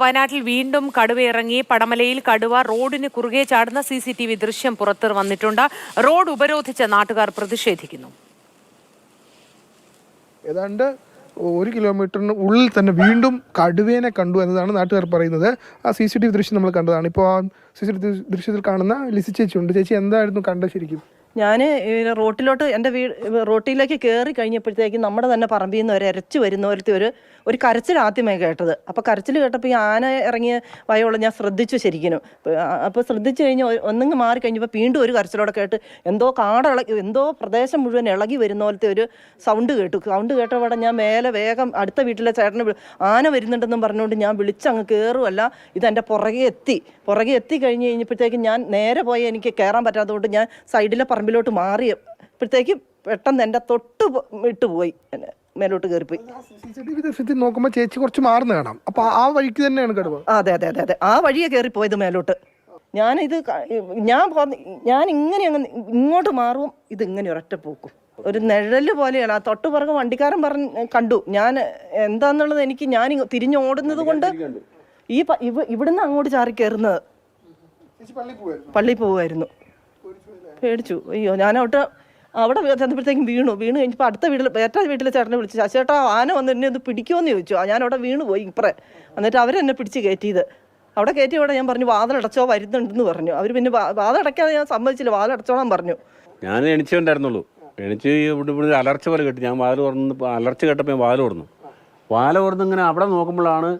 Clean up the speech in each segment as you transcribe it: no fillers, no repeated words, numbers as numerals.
വയനാട്ടിൽ വീണ്ടും കടുവയിറങ്ങി. പടമലയിൽ കടുവ റോഡിന് കുറുകെ ചാടുന്ന CCTV ദൃശ്യം പുറത്തു വന്നിട്ടുണ്ട്. റോഡ് ഉപരോധിച്ച് നാട്ടുകാർ പ്രതിഷേധിക്കുന്നു. ഏതാണ്ട് 1 കിലോമീറ്ററിന് ഉള്ളിൽ തന്നെ വീണ്ടും കടുവേനെ കണ്ടു എന്നതാണ് നാട്ടുകാർ പറയുന്നത്. ആ CCTV ദൃശ്യം നമ്മൾ കണ്ടതാണ്. ഇപ്പോൾ ആ CCTV ദൃശ്യത്തിൽ കാണുന്ന ലിസി ചേച്ചി ഉണ്ട്. ചേച്ചി എന്തായിരുന്നു കണ്ടത് ശരിക്കും? ഞാൻ റോട്ടിലോട്ട് എൻ്റെ റോട്ടിലേക്ക് കയറി കഴിഞ്ഞപ്പോഴത്തേക്കും നമ്മുടെ തന്നെ പറമ്പിൽ നിന്ന് ഇരച്ചു വരുന്നവരത്തെ ഒരു കരച്ചിൽ ആദ്യമേ കേട്ടത്. അപ്പോൾ കരച്ചിൽ കേട്ടപ്പോൾ ഈ ആന ഇറങ്ങിയ വയോളം ഞാൻ ശ്രദ്ധിച്ചു ശരിക്കും. അപ്പോൾ ശ്രദ്ധിച്ചു കഴിഞ്ഞ് ഒന്നെങ്കിൽ മാറി കഴിഞ്ഞപ്പോൾ വീണ്ടും ഒരു കരച്ചിലോടെ കേട്ട് എന്തോ പ്രദേശം മുഴുവൻ ഇളകി വരുന്ന പോലത്തെ ഒരു സൗണ്ട് കേട്ടു. സൗണ്ട് കേട്ടവിടെ ഞാൻ മേലെ വേഗം അടുത്ത വീട്ടിലെ ചേട്ടനെ ആന വരുന്നുണ്ടെന്നും പറഞ്ഞുകൊണ്ട് ഞാൻ വിളിച്ചങ്ങ് കയറുമല്ല, ഇതെൻ്റെ പുറകെ എത്തി കഴിഞ്ഞപ്പോഴത്തേക്കും ഞാൻ നേരെ പോയി എനിക്ക് കയറാൻ പറ്റാത്തതുകൊണ്ട് ഞാൻ സൈഡിലെ പറമ്പിലോട്ട് മാറിയപ്പോഴത്തേക്ക് പെട്ടെന്ന് എൻ്റെ തൊട്ട് വിട്ടുപോയി, മേലോട്ട് കയറിപ്പോയി. CCTV ദൃശ്യത്തിൽ നോക്കുമ്പോൾ ചേച്ചി കുറച്ച് മാറുന്ന കാണാം. അപ്പോൾ ആ വഴിക്ക് തന്നെയാണ് കടുവ? അതെ, ആ വഴിയെ കയറിപ്പോയത് മേലോട്ട്. ഞാൻ ഇങ്ങനെ അങ്ങ് ഇങ്ങോട്ട് മാറും, ഇതിങ്ങനെ ഒരൊറ്റ പോക്കും. ഒരു നിഴല് പോലെയാണ്. ആ തൊട്ടുപുറകെ വണ്ടിക്കാരൻ കണ്ടു. ഞാൻ എന്താന്നുള്ളത് ഞാൻ തിരിഞ്ഞോടുന്നത് കൊണ്ട് ഇവിടുന്ന് അങ്ങോട്ട് ചാറി കയറുന്നത്. പള്ളി പോവുമായിരുന്നു. പേടിച്ചു. അയ്യോ, ഞാൻ അവിടെ ചെന്നപ്പോഴത്തേക്കും വീണു കഴിഞ്ഞപ്പോൾ അടുത്ത വീട്ടിലെ ചേട്ടനെ വിളിച്ചു, ചേട്ടാ ആന വന്ന് എന്നെ ഒന്ന് പിടിക്കുമെന്ന് ചോദിച്ചു. ഞാൻ അവിടെ വീണു പോയി ഇപ്പറേ. എന്നിട്ട് അവരെന്നെ പിടിച്ച് കയറ്റിയത്. അവിടെ കയറ്റിയവിടെ ഞാൻ പറഞ്ഞു വാതിലടച്ചോ വരുന്നുണ്ടെന്ന് പറഞ്ഞു. അവർ പിന്നെ വാതിലടയ്ക്കാതെ ഞാൻ സമ്മതിച്ചില്ല, വാതിലടച്ചോളാൻ പറഞ്ഞു. ഞാൻ എണിച്ചുണ്ടായിരുന്നുള്ളൂ. എണിച്ച് ഇവിടെ അലർച്ച പോലെ കിട്ടി. ഞാൻ വാതിൽ തുറന്ന് അലർച്ച കേട്ടപ്പോൾ ഞാൻ വാതിൽ തുറന്ന് ഇങ്ങനെ അവിടെ നോക്കുമ്പോഴാണ്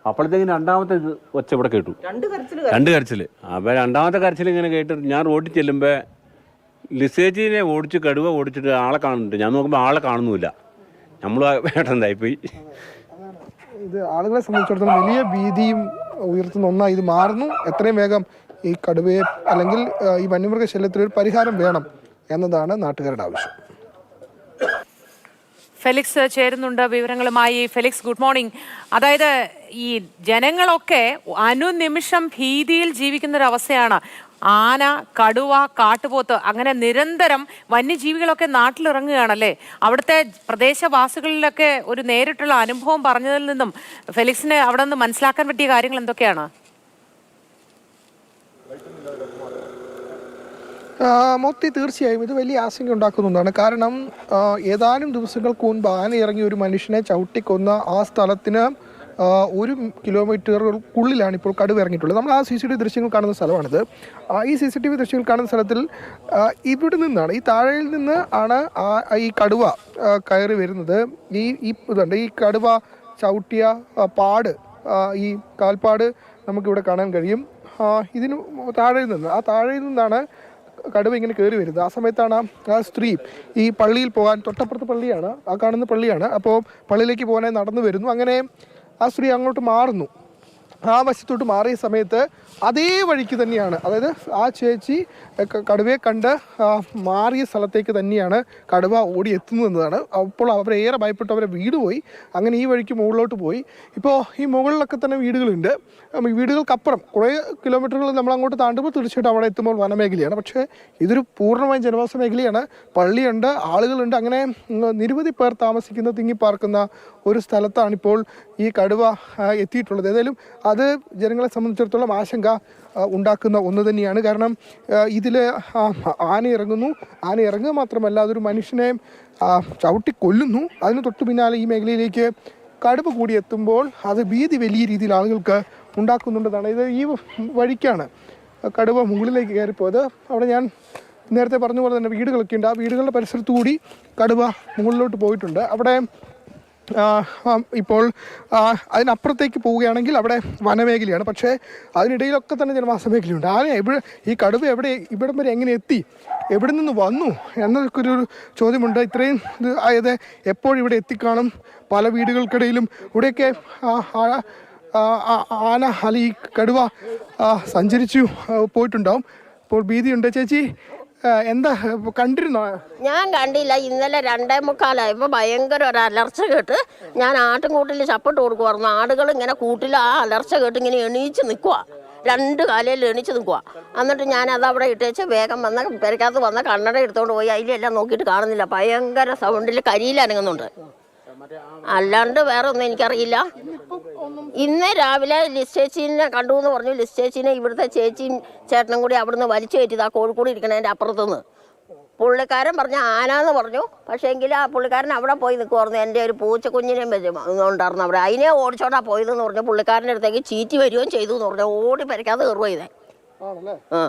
അപ്പോഴത്തേക്കും രണ്ടാമത്തെ ഒച്ച ഇവിടെ കേട്ടു. രണ്ട് കരച്ചിൽ. അപ്പോൾ രണ്ടാമത്തെ കരച്ചിൽ ഇങ്ങനെ കേട്ടിട്ട് ഞാൻ റോഡിൽ ചെല്ലുമ്പോൾ ലിസേജിനെ കടുവ ഓടിച്ചിട്ട് ആളെ കാണുന്നുണ്ട്. ഞാൻ നോക്കുമ്പോൾ ആളെ കാണുന്നുമില്ല. നമ്മൾ വേണ്ടെന്നായിപ്പോയി. ഇത് ആളുകളെ സംബന്ധിച്ചിടത്തോളം വലിയ ഭീതിയും ഉയർത്തുന്ന ഒന്നായി ഇത് മാറുന്നു. എത്രയും വേഗം ഈ കടുവയെ അല്ലെങ്കിൽ ഈ വന്യമൃഗശല്യത്തിന് ഒരു പരിഹാരം വേണം എന്നതാണ് നാട്ടുകാരുടെ ആവശ്യം. ഫെലിക്സ് ചേരുന്നുണ്ട് വിവരങ്ങളുമായി. Felix, good morning. അതായത് ഈ ജനങ്ങളൊക്കെ അനുനിമിഷം ഭീതിയിൽ ജീവിക്കുന്നൊരവസ്ഥയാണ്. ആന, കടുവ, കാട്ടുപോത്ത് അങ്ങനെ നിരന്തരം വന്യജീവികളൊക്കെ നാട്ടിലിറങ്ങുകയാണല്ലേ. അവിടുത്തെ പ്രദേശവാസികളിലൊക്കെ ഒരു നേരിട്ടുള്ള അനുഭവം പറഞ്ഞതിൽ നിന്നും ഫെലിക്സിന് അവിടെ നിന്ന് മനസ്സിലാക്കാൻ പറ്റിയ കാര്യങ്ങൾ എന്തൊക്കെയാണ്? മൊത്തി തീർച്ചയായും ഇത് വലിയ ആശങ്ക ഉണ്ടാക്കുന്ന ഒന്നാണ്. കാരണം ഏതാനും ദിവസങ്ങൾക്ക് മുൻപ് ആന ഇറങ്ങി ഒരു മനുഷ്യനെ ചവിട്ടിക്കൊന്ന ആ സ്ഥലത്തിന് 1 കിലോമീറ്ററുകൾക്കുള്ളിലാണ് ഇപ്പോൾ കടുവ ഇറങ്ങിയിട്ടുള്ളത്. നമ്മൾ ആ CCTV ദൃശ്യങ്ങൾ കാണുന്ന സ്ഥലമാണിത്. ഈ CCTV ദൃശ്യങ്ങൾ കാണുന്ന സ്ഥലത്തിൽ ഇവിടെ നിന്നാണ്, ഈ താഴെയിൽ നിന്ന് ആണ് ഈ കടുവ കയറി വരുന്നത്. ഈ കടുവ ചവിട്ടിയ പാട്, ഈ കാൽപ്പാട് നമുക്കിവിടെ കാണാൻ കഴിയും. ഇതിന് താഴെ നിന്നാണ് കടുവ ഇങ്ങനെ കയറി വരുന്നത്. ആ സമയത്താണ് ആ സ്ത്രീ ഈ പള്ളിയിൽ പോകാൻ, തൊട്ടപ്പുറത്ത് പള്ളിയാണ്, ആ കാണുന്ന പള്ളിയാണ്. അപ്പോൾ പള്ളിയിലേക്ക് പോകാനായി നടന്നു വരുന്നു. അങ്ങനെ ആ സ്ത്രീ അങ്ങോട്ട് മാറുന്നു. ആ വശത്തോട്ട് മാറിയ സമയത്ത് അതേ വഴിക്ക് തന്നെയാണ്, അതായത് ആ ചേച്ചി കടുവയെ കണ്ട് മാറിയ സ്ഥലത്തേക്ക് തന്നെയാണ് കടുവ ഓടി എത്തുന്നതെന്നതാണ്. അപ്പോൾ അവരേറെ ഭയപ്പെട്ടു, അവരെ വീട് പോയി. അങ്ങനെ ഈ വഴിക്ക് മുകളിലോട്ട് പോയി. ഇപ്പോൾ ഈ മുകളിലൊക്കെ തന്നെ വീടുകളുണ്ട്. വീടുകൾക്കപ്പുറം കുറേ കിലോമീറ്ററുകൾ നമ്മൾ അങ്ങോട്ട് താണ്ടുമ്പോൾ തീർച്ചയായിട്ടും അവിടെ എത്തുമ്പോൾ വനമേഖലയാണ്. പക്ഷേ ഇതൊരു പൂർണ്ണമായും ജനവാസ മേഖലയാണ്. പള്ളിയുണ്ട്, ആളുകളുണ്ട്. അങ്ങനെ നിരവധി പേർ താമസിക്കുന്ന, തിങ്ങിപ്പാർക്കുന്ന ഒരു സ്ഥലത്താണിപ്പോൾ ഈ കടുവ എത്തിയിട്ടുള്ളത്. ഏതായാലും അത് ജനങ്ങളെ സംബന്ധിച്ചിടത്തോളം ആശങ്ക ഉണ്ടാക്കുന്ന ഒന്ന് തന്നെയാണ്. കാരണം ഇതിൽ ആന ഇറങ്ങുക മാത്രമല്ല അതൊരു മനുഷ്യനെ ചവിട്ടിക്കൊല്ലുന്നു. അതിന് തൊട്ടു പിന്നാലെ ഈ മേഖലയിലേക്ക് കടുവ കൂടി എത്തുമ്പോൾ അത് ഭീതി വലിയ രീതിയിൽ ആളുകൾക്ക് ഉണ്ടാക്കുന്നുണ്ടെന്നാണ്. ഇത് ഈ വഴിക്കാണ് കടുവ മുകളിലേക്ക് കയറിപ്പോയത്. അവിടെ ഞാൻ നേരത്തെ പറഞ്ഞ പോലെ തന്നെ വീടുകളൊക്കെ ഉണ്ട്. ആ വീടുകളുടെ പരിസരത്തു കൂടി കടുവ മുകളിലോട്ട് പോയിട്ടുണ്ട്. അവിടെ ഇപ്പോൾ അതിനപ്പുറത്തേക്ക് പോവുകയാണെങ്കിൽ അവിടെ വനമേഖലയാണ്. പക്ഷേ അതിനിടയിലൊക്കെ തന്നെ ജനവാസ മേഖലയുണ്ട്. ഈ കടുവ ഇവിടം വരെ എങ്ങനെ എത്തി, എവിടെ നിന്ന് വന്നു എന്നൊക്കെ ഒരു ചോദ്യമുണ്ട്. ഇത്രയും ആയത് എപ്പോഴിവിടെ എത്തിക്കാണും? പല വീടുകൾക്കിടയിലും ഇവിടെയൊക്കെ ആന ഈ കടുവ സഞ്ചരിച്ചു പോയിട്ടുണ്ടാവും. ഇപ്പോൾ ഭീതിയുണ്ട്. ചേച്ചി എന്താ കണ്ടിരുന്നോ? ഞാൻ കണ്ടില്ല. ഇന്നലെ 2:45 ഭയങ്കര ഒരു അലർച്ച കേട്ട് ഞാൻ ആട്ടുംകൂട്ടിൽ ചപ്പിട്ട് കൊടുക്കുമായിരുന്നു. ആടുകൾ ഇങ്ങനെ കൂട്ടിൽ ആ അലർച്ച കേട്ട് ഇങ്ങനെ എണീച്ച് നിൽക്കുക, 2 കാലയിൽ എണീച്ച് നിൽക്കുക. എന്നിട്ട് ഞാൻ അതവിടെ ഇട്ടേച്ച് വേഗം പെരക്കകത്ത് കണ്ണട എടുത്തുകൊണ്ട് പോയി. അതിലെല്ലാം നോക്കിയിട്ട് കാണുന്നില്ല. ഭയങ്കര സൗണ്ടിൽ കരിയിലനങ്ങുന്നുണ്ട്. അല്ലാണ്ട് വേറെ ഒന്നും എനിക്കറിയില്ല. ഇന്ന് രാവിലെ ലിസ്റ്റേച്ചിനെ കണ്ടു എന്ന് പറഞ്ഞു. ലിസ്റ്റേച്ചിനെ ഇവിടുത്തെ ചേച്ചിയും ചേട്ടനും കൂടി അവിടുന്ന് വലിച്ചു കയറ്റിയതാ കോഴിക്കോട് ഇരിക്കണതിൻ്റെ അപ്പുറത്തുനിന്ന്. പുള്ളിക്കാരൻ പറഞ്ഞ ആനാന്ന് പറഞ്ഞു. പക്ഷേ എങ്കിൽ ആ പുള്ളിക്കാരൻ അവിടെ പോയി നിൽക്കുമായിരുന്നു. എൻ്റെ ഒരു പൂച്ചക്കുഞ്ഞിനെയും ഉണ്ടായിരുന്നു അവിടെ. അതിനെ ഓടിച്ചോണ്ടാ പോയതെന്ന് പറഞ്ഞു. പുള്ളിക്കാരൻ്റെ അടുത്തേക്ക് ചീറ്റി വരികയും ചെയ്തു എന്ന് പറഞ്ഞു. ഓടി പരിക്കാതെ കയറുക ചെയ്തേ. ആ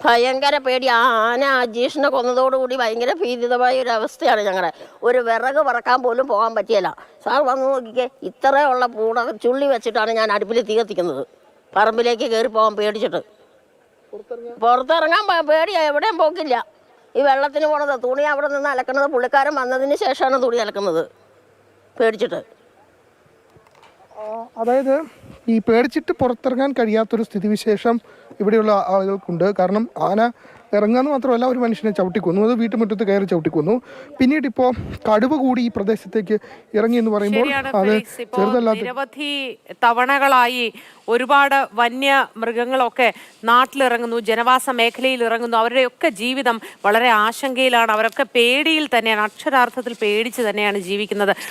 ഭയങ്കര പേടി. ആ ആന അജീഷിനെ കൊന്നതോടുകൂടി ഭയങ്കര ഭീതിതമായ ഒരു അവസ്ഥയാണ് ഞങ്ങളുടെ. ഒരു വിറക് പറക്കാൻ പോലും പോകാൻ പറ്റിയല്ല. സാർ വന്ന് നോക്കിക്കേ, ഇത്രയുള്ള പൂട ചുള്ളി വെച്ചിട്ടാണ് ഞാൻ അടുപ്പിൽ തീ കത്തിക്കുന്നത്. പറമ്പിലേക്ക് കയറി പോകാൻ പേടിച്ചിട്ട്. പുറത്തിറങ്ങാൻ പേടിയാ, എവിടെയും പോക്കില്ല. ഈ വെള്ളത്തിന് പോണത് തുണി അവിടെ നിന്ന് അലക്കുന്നത് പുള്ളിക്കാരൻ വന്നതിന് ശേഷമാണ് തുണി അലക്കുന്നത് പേടിച്ചിട്ട്. അതായത് ഈ പേടിച്ചിട്ട് പുറത്തിറങ്ങാൻ കഴിയാത്തൊരു സ്ഥിതിവിശേഷം ഇവിടെയുള്ള ആളുകൾക്കുണ്ട്. കാരണം ആന ഇറങ്ങാന്ന് മാത്രമല്ല, ഒരു മനുഷ്യനെ ചവിട്ടിക്കൊന്നു, അത് വീട്ടുമുറ്റത്ത് കയറി ചവിട്ടിക്കൊന്നു. പിന്നീട് ഇപ്പോൾ കടുവ കൂടി ഈ പ്രദേശത്തേക്ക് ഇറങ്ങി എന്ന് പറയുമ്പോൾ അത് ചെറുതല്ലാത്ത നിരവധി തവണകളായി ഒരുപാട് വന്യമൃഗങ്ങളൊക്കെ നാട്ടിലിറങ്ങുന്നു, ജനവാസ മേഖലയിൽ ഇറങ്ങുന്നു. അവരുടെയൊക്കെ ജീവിതം വളരെ ആശങ്കയിലാണ്. അവരൊക്കെ പേടിയിൽ തന്നെയാണ്, അക്ഷരാർത്ഥത്തിൽ പേടിച്ച് തന്നെയാണ് ജീവിക്കുന്നത്.